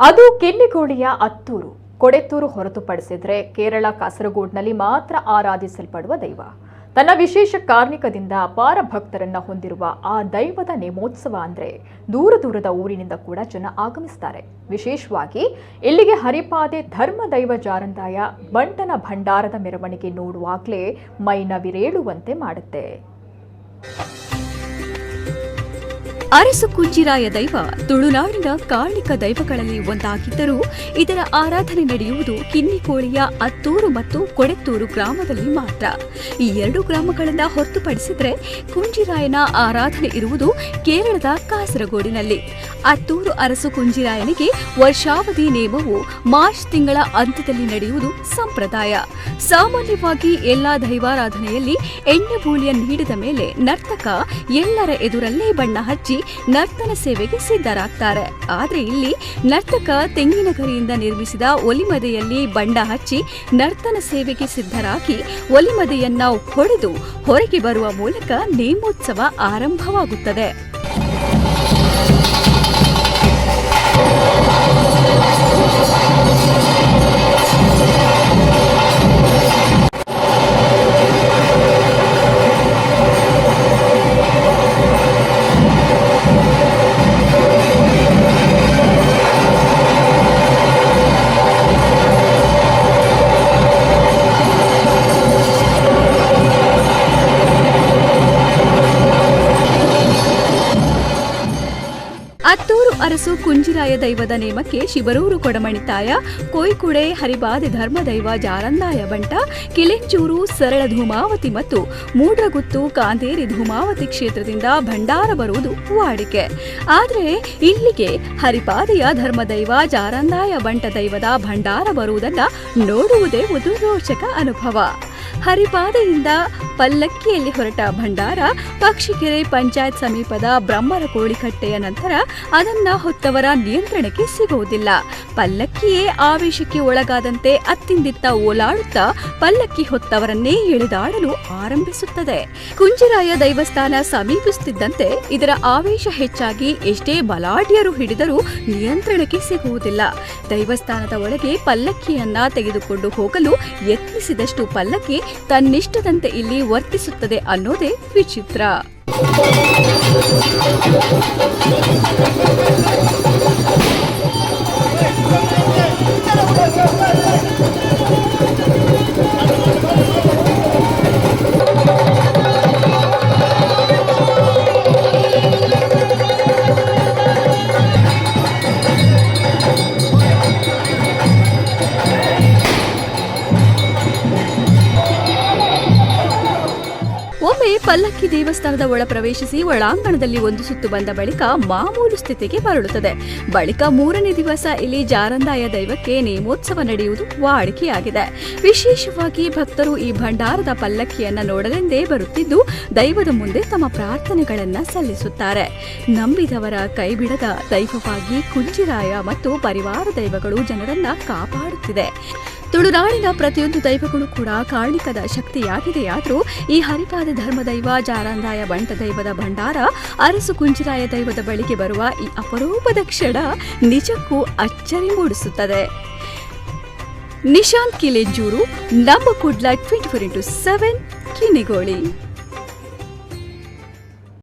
ಅದು ಕೆನ್ನಿಗೋಳಿಯ ಅತ್ತೂರು ಕೊಡೆತ್ತೂರು ಹೊರತುಪಡಿಸಿದರೆ ಕೇರಳ ಕಾಸರಗೋಡಿನಲ್ಲಿ ಮಾತ್ರ ಆರಾಧಿಸಲ್ಪಡುವ ದೈವ. ತನ್ನ ವಿಶೇಷ ಕಾರ್ಣಿಕದಿಂದ ಅಪಾರ ಭಕ್ತರನ್ನ ಹೊಂದಿರುವ ಆ ದೈವದ ನೇಮೋತ್ಸವ ಅಂದ್ರೆ ದೂರ ದೂರದ ಊರಿನಿಂದ ಕೂಡ ಜನ ಆಗಮಿಸ್ತಾರೆ. ವಿಶೇಷವಾಗಿ ಇಲ್ಲಿಗೆ ಹರಿಪಾದೆ ಧರ್ಮ ದೈವ ಜಾರಂದಾಯ ಬಂಟನ ಭಂಡಾರದ ಮೆರವಣಿಗೆ ನೋಡುವಾಗಲೇ ಮೈನವಿರೇಳುವಂತೆ ಮಾಡುತ್ತೆ. ಅರಸು ಕುಂಜಿರಾಯ ದೈವ ತುಳುನಾಡಿನ ಕಾರ್ಣಿಕ ದೈವಗಳಲ್ಲಿ ಒಂದಾಗಿದ್ದರೂ ಇದರ ಆರಾಧನೆ ನಡೆಯುವುದು ಕಿನ್ನಿಕೋಳಿಯ ಅತ್ತೂರು ಮತ್ತು ಕೊಡೆತ್ತೂರು ಗ್ರಾಮದಲ್ಲಿ ಮಾತ್ರ. ಈ ಎರಡು ಗ್ರಾಮಗಳನ್ನು ಹೊರತುಪಡಿಸಿದರೆ ಕುಂಜಿರಾಯನ ಆರಾಧನೆ ಇರುವುದು ಕೇರಳದ ಕಾಸರಗೋಡಿನಲ್ಲಿ. ಅತ್ತೂರು ಅರಸು ಕುಂಜಿರಾಯನಿಗೆ ವರ್ಷಾವಧಿ ನೇಮವು ಮಾರ್ಚ್ ತಿಂಗಳ ಅಂತ್ಯದಲ್ಲಿ ನಡೆಯುವುದು ಸಂಪ್ರದಾಯ. ಸಾಮಾನ್ಯವಾಗಿ ಎಲ್ಲಾ ದೈವಾರಾಧನೆಯಲ್ಲಿ ಎಣ್ಣೆ ಬೂಳಿಯ ನೀಡಿದ ಮೇಲೆ ನರ್ತಕ ಎಲ್ಲರ ಎದುರಲ್ಲೇ ಬಣ್ಣ ಹಚ್ಚಿ ನರ್ತನ ಸೇವೆಗೆ ಸಿದ್ಧರಾಗ್ತಾರೆ. ಆದ್ರೆ ಇಲ್ಲಿ ನರ್ತಕ ತೆಂಗಿನ ಗರಿಯಿಂದ ನಿರ್ಮಿಸಿದ ಒಲಿಮದೆಯಲ್ಲಿ ಬಣ್ಣ ಹಚ್ಚಿ ನರ್ತನ ಸೇವೆಗೆ ಸಿದ್ಧರಾಗಿ ಒಲಿಮದೆಯನ್ನ ಹೊಡೆದು ಹೊರಗೆ ಬರುವ ಮೂಲಕ ನೇಮೋತ್ಸವ ಆರಂಭವಾಗುತ್ತದೆ. ಅತ್ತೂರು ಅರಸು ಕುಂಜಿರಾಯ ದೈವದ ನೇಮಕ್ಕೆ ಶಿಬರೂರು ಕೊಡಮಣಿತಾಯ, ಕೊಯ್ಕುಡೆ ಹರಿಪಾದೆ ಧರ್ಮದೈವ ಜಾರಂದಾಯ ಬಂಟ, ಕಿಲೆಂಚೂರು ಸರಳ ಧೂಮಾವತಿ ಮತ್ತು ಮೂಡ್ರಗುತ್ತು ಕಾಂತೇರಿ ಧೂಮಾವತಿ ಕ್ಷೇತ್ರದಿಂದ ಭಂಡಾರ ಬರುವುದು ವಾಡಿಕೆ. ಆದರೆ ಇಲ್ಲಿಗೆ ಹರಿಪಾದೆಯ ಧರ್ಮದೈವ ಜಾರಂದಾಯ ಬಂಟ ದೈವದ ಭಂಡಾರ ಬರುವುದನ್ನು ನೋಡುವುದೇ ಒಂದು ರೋಚಕ ಅನುಭವ. ಹರಿಪಾದೆಯಿಂದ ಪಲ್ಲಕ್ಕಿಯಲ್ಲಿ ಹೊರಟ ಭಂಡಾರ ಪಕ್ಷಿಕೆರೆ ಪಂಚಾಯತ್ ಸಮೀಪದ ಬ್ರಹ್ಮರ ಕೋಳಿಕಟ್ಟೆಯ ನಂತರ ಅದನ್ನ ಹೊತ್ತವರ ನಿಯಂತ್ರಣಕ್ಕೆ ಸಿಗುವುದಿಲ್ಲ. ಪಲ್ಲಕ್ಕಿಯೇ ಆವೇಶಕ್ಕೆ ಒಳಗಾದಂತೆ ಅತ್ತಿಂದಿತ್ತ ಓಲಾಡುತ್ತಾ ಪಲ್ಲಕ್ಕಿ ಹೊತ್ತವರನ್ನೇ ಎಳೆದಾಡಲು ಆರಂಭಿಸುತ್ತದೆ. ಕುಂಜಿರಾಯ ದೈವಸ್ಥಾನ ಸಮೀಪಿಸುತ್ತಿದ್ದಂತೆ ಇದರ ಆವೇಶ ಹೆಚ್ಚಾಗಿ ಎಷ್ಟೇ ಬಲಾಢ್ಯರು ಹಿಡಿದರೂ ನಿಯಂತ್ರಣಕ್ಕೆ ಸಿಗುವುದಿಲ್ಲ. ದೈವಸ್ಥಾನದ ಒಳಗೆ ಪಲ್ಲಕ್ಕಿಯನ್ನ ತೆಗೆದುಕೊಂಡು ಹೋಗಲು ಯತ್ನಿಸಿದಷ್ಟು ಪಲ್ಲಕ್ಕಿ ತನ್ನಿಷ್ಟದಂತೆ ಇಲ್ಲಿ ವರ್ತಿಸುತ್ತದೆ ಅನ್ನೋದೇ ವಿಚಿತ್ರ. ಒಮ್ಮೆ ಪಲ್ಲಕ್ಕಿ ದೇವಸ್ಥಾನದ ಒಳ ಪ್ರವೇಶಿಸಿ ಒಳಾಂಗಣದಲ್ಲಿ ಒಂದು ಸುತ್ತು ಬಂದ ಬಳಿಕ ಮಾಮೂಲು ಸ್ಥಿತಿಗೆ ಮರಳುತ್ತದೆ. ಬಳಿಕ 3ನೇ ದಿವಸ ಇಲ್ಲಿ ಜಾರಂದಾಯ ದೈವಕ್ಕೆ ನೇಮೋತ್ಸವ ನಡೆಯುವುದು ವಾಡಿಕೆಯಾಗಿದೆ. ವಿಶೇಷವಾಗಿ ಭಕ್ತರು ಈ ಭಂಡಾರದ ಪಲ್ಲಕ್ಕಿಯನ್ನ ನೋಡಲೆಂದೇ ಬರುತ್ತಿದ್ದು ದೈವದ ಮುಂದೆ ತಮ್ಮ ಪ್ರಾರ್ಥನೆಗಳನ್ನ ಸಲ್ಲಿಸುತ್ತಾರೆ. ನಂಬಿದವರ ಕೈಬಿಡದ ದೈವವಾಗಿ ಕುಂಜಿರಾಯ ಮತ್ತು ಪರಿವಾರ ದೈವಗಳು ಜನರನ್ನ ಕಾಪಾಡುತ್ತಿದೆ. ತುಳುನಾಡಿನ ಪ್ರತಿಯೊಂದು ದೈವಗಳು ಕೂಡ ಕಾರ್ಣಿಕದ ಶಕ್ತಿಯಾಗಿದೆಯಾದರೂ ಈ ಹರಿಪಾದೆ ಧರ್ಮದೈವ ಜಾರಂದಾಯ ಬಂಟ ದೈವದ ಭಂಡಾರ ಅರಸು ಕುಂಜಿರಾಯ ದೈವದ ಬಳಿಗೆ ಬರುವ ಈ ಅಪರೂಪದ ಕ್ಷಣ ನಿಜಕ್ಕೂ ಅಚ್ಚರಿ ಮೂಡಿಸುತ್ತದೆ. ನಿಶಾಂತ್ ಕಿಲೆಂಜೂರು, ನಮ್ಮ ಕುಡ್ಲ 24x7 ಕಿನ್ನಿಗೋಳಿ.